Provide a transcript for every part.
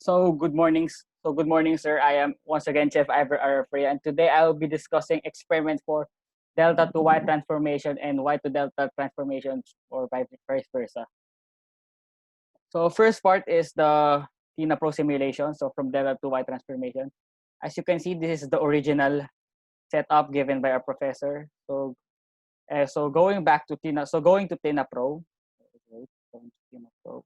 Good morning, sir. I am once again Chef Iver Refrea, and today I will be discussing experiment for delta to y transformation and y to delta transformations or vice versa. So first part is the TINA Pro simulation. So from delta to y transformation, as you can see, this is the original setup given by our professor. So going back to TINA, so going to TINA Pro. Wait, going to TINA Pro.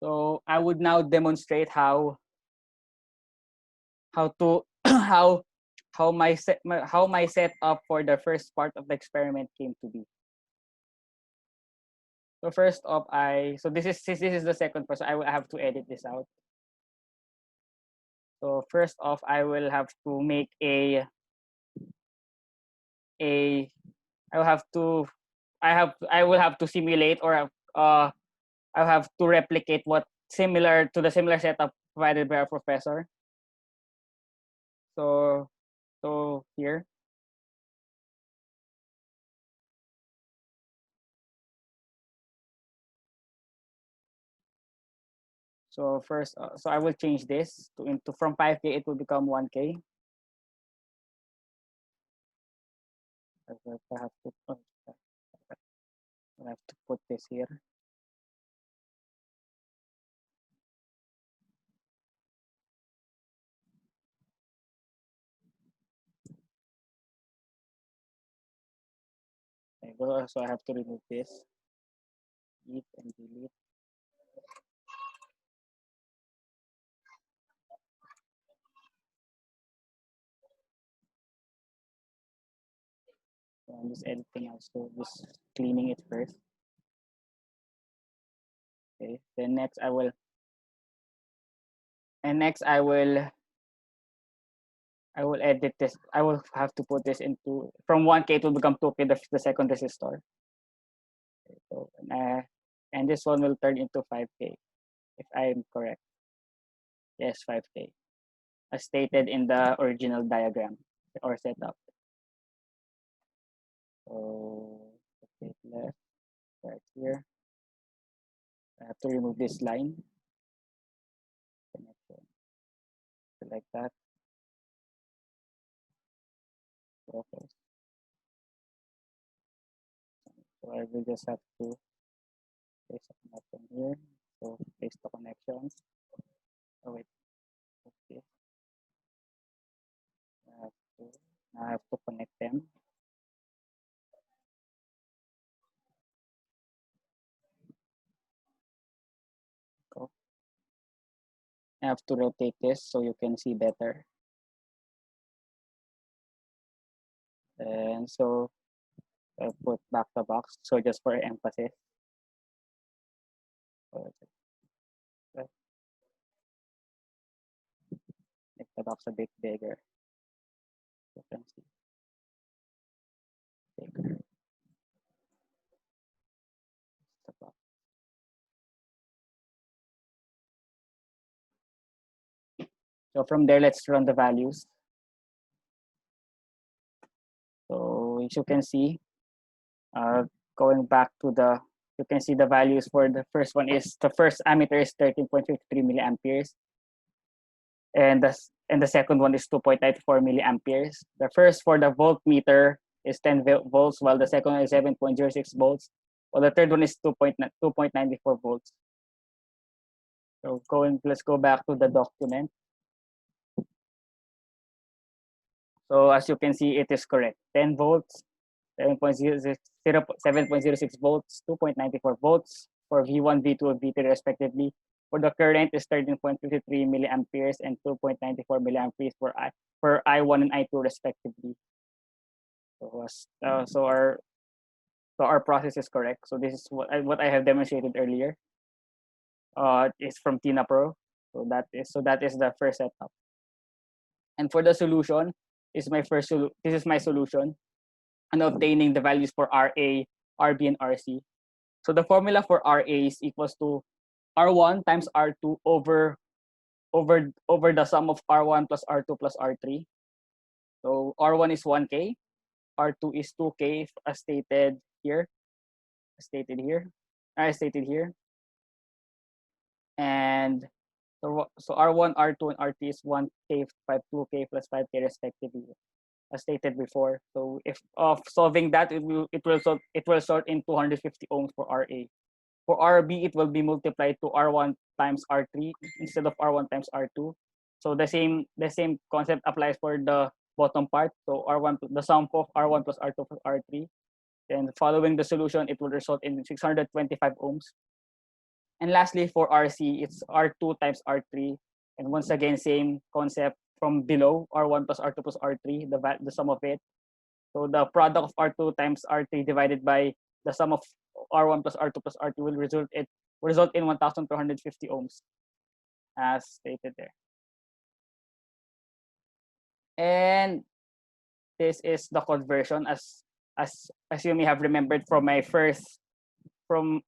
So I would now demonstrate how to how my setup for the first part of the experiment came to be. So first off, this is since this is the second part, so I will have to edit this out. So first off, I will have to make a I will have to I will have to simulate or I'll have to replicate what similar to the similar setup provided by our professor. So here. So first, so I will change this to into from 5K, it will become 1K. I have to I have to put this here. So I have to remove this. Eat and delete. So I'm just editing also, just cleaning it first. Okay. Then next I will edit this. I will have to put this into from 1K to become 2K, the second resistor. Okay, so and this one will turn into 5K if I'm correct. Yes, 5K. As stated in the original diagram or setup. So okay, left, right here. I have to remove this line. Connection. Like that. Okay. So I will just have to place a connection here. So place the connections. Oh wait. Okay. I have to connect them. Go. I have to rotate this so you can see better. And so I put back the box. So just for emphasis. Make the box a bit bigger. You can see. Bigger. The box. So from there, let's run the values. So as you can see, going back to you can see the values for the first one is, the first ammeter is 13.53 milliamperes. And the second one is 2.94 milliamperes. The first for the voltmeter is 10 volts, while the second one is 7.06 volts, while the third one is 2.94 volts. So let's go back to the document. So as you can see, it is correct. 10 volts, 7.06 volts, 2.94 volts for V1, V2, and V3 respectively. For the current is 13.53 milliamperes and 2.94 milliamperes for I1 and I2 respectively. So our process is correct. So this is what I have demonstrated earlier. It's from TINA Pro. So that is the first setup. And for the solution, this is my solution and obtaining the values for RA, RB, and RC. So the formula for RA is equals to R1 times R2 over the sum of R1 plus R2 plus R3. So R1 is 1K, R2 is 2K as stated here, stated here. I stated here. And so R1, R2, and R3 is 1K, 2K plus 5K respectively, as stated before. So if of solving that, it will result in 250 ohms for RA. For RB, it will be multiplied to R1 times R3 instead of R1 times R2. So the same concept applies for the bottom part. So R1, the sum of R1 plus R2 plus R3. Then following the solution, it will result in 625 ohms. And lastly, for RC, it's R2 times R3. And once again, same concept from below, R1 plus R2 plus R3, the sum of it. So the product of R2 times R3 divided by the sum of R1 plus R2 plus R3 will result in 1,250 ohms, as stated there. And this is the conversion, as you may have remembered from my first from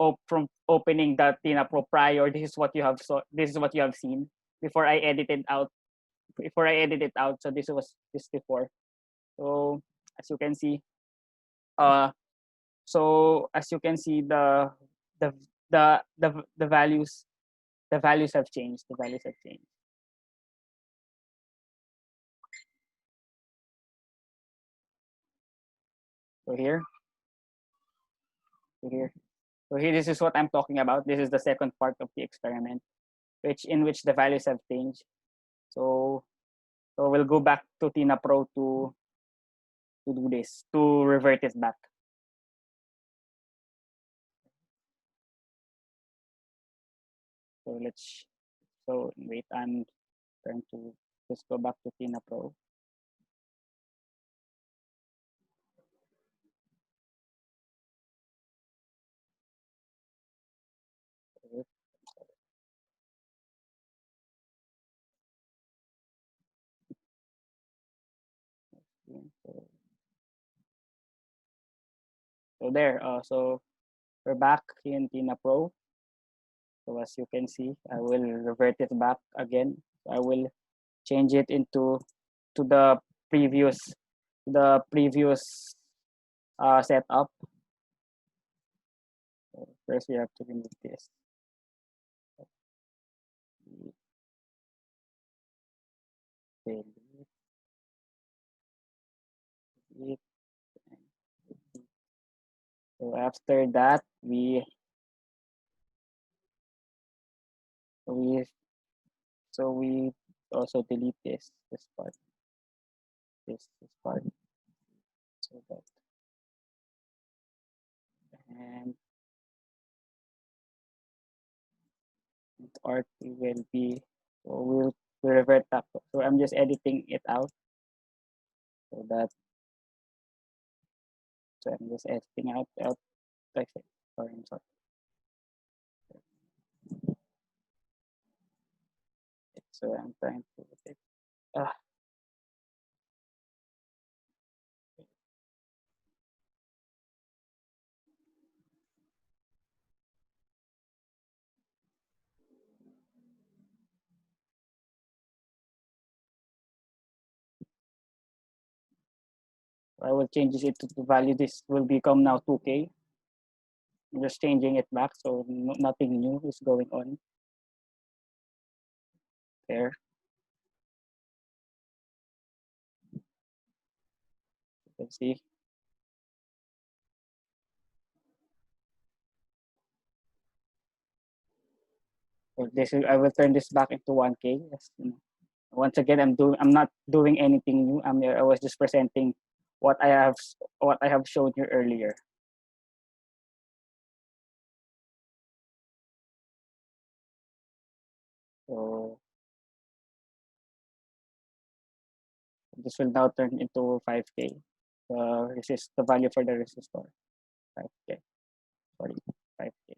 opening the Tina Pro prior. This is what you have seen before I edited out. So this was this before. So as you can see, uh, the the values have changed. The values have changed. So here, so here, so here. This is what I'm talking about. This is the second part of the experiment, in which the values have changed. So we'll go back to Tina Pro to do this, to revert it back. So wait, I'm trying to just go back to Tina Pro. So there, so we're back in Tina Pro. So as you can see, I will revert it back again. I will change it into to the previous setup. So first, we have to remove this. So after that, we also delete this part, this part, so that, and R2 will be, so we'll revert back. So I'm just editing it out, so that, so I'm just editing out like, sorry, I'm sorry. So I'm trying to it. I will change it to the value. This will become now 2K. I'm just changing it back, so nothing new is going on there. You can see. So I will turn this back into 1K. Yes, once again, I'm not doing anything new. I was just presenting what I have shown you earlier. So this will now turn into 5K. The value for the resistor, 5K. Sorry, 5K.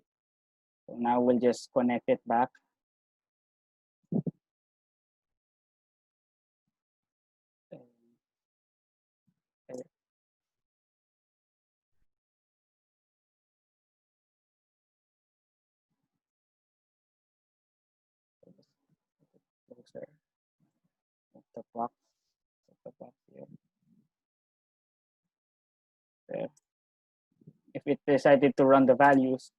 So now we'll just connect it back. Closer. The box. The box here. There. if it decided to run the values,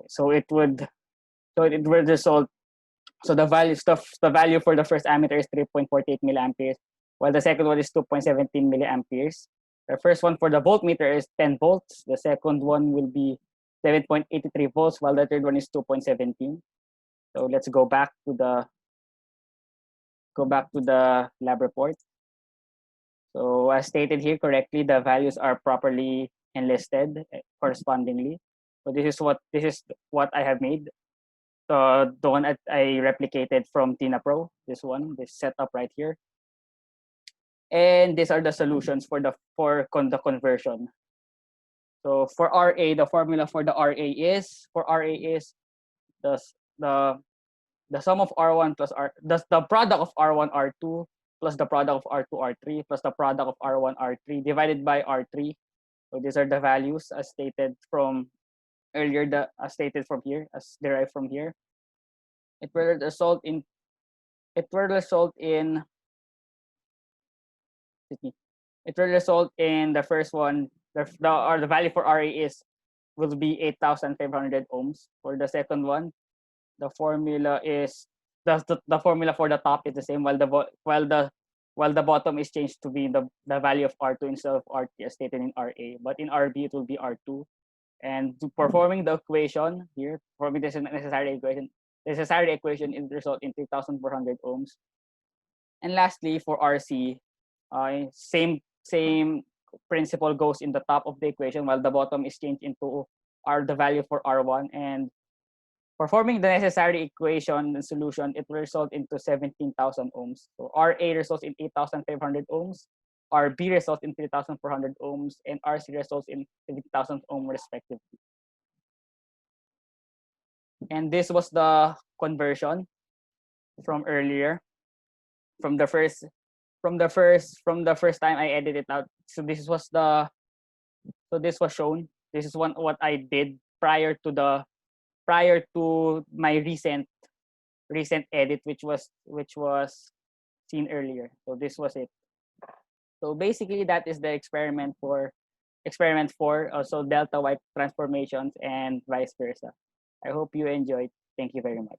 so it would result. So the value for the first ammeter is 3.48 milliamperes, while the second one is 2.17 milliamperes. The first one for the voltmeter is 10 volts. The second one will be 7.83 volts, while the third one is 2.17. So let's go back to the lab report. So as stated here correctly, the values are properly enlisted correspondingly. So this is what I have made. The one that I replicated from Tina Pro, this setup right here. And these are the solutions for the conversion. So for RA, the formula for the RA is the the sum of R1 plus the product of R1 R2 plus the product of R2 R3 plus the product of R1 R3 divided by R3. So these are the values as stated from earlier, as stated from here, as derived from here. It will result in the first one, the value for RA will be 8,500 ohms. For the second one, the formula is the formula for the top is the same, while the bottom is changed to be the value of R2 instead of R3 as stated in RA. But in RB it will be R2. And performing the equation here, performing this necessary equation, it result in 3,400 ohms. And lastly, for RC, same principle goes in the top of the equation, while the bottom is changed into the value for R1. And performing the necessary equation and solution, it will result into 17,000 ohms. So RA results in 8,500 ohms, RB results in 3,400 ohms, and RC results in 50,000 ohms respectively. And this was the conversion from earlier, from the first time I edited it out. So this was shown. This is what I did prior to my recent edit, which was seen earlier. So this was it. So basically that is the experiment 4, also Delta-Wye transformations and vice versa. I hope you enjoyed. Thank you very much.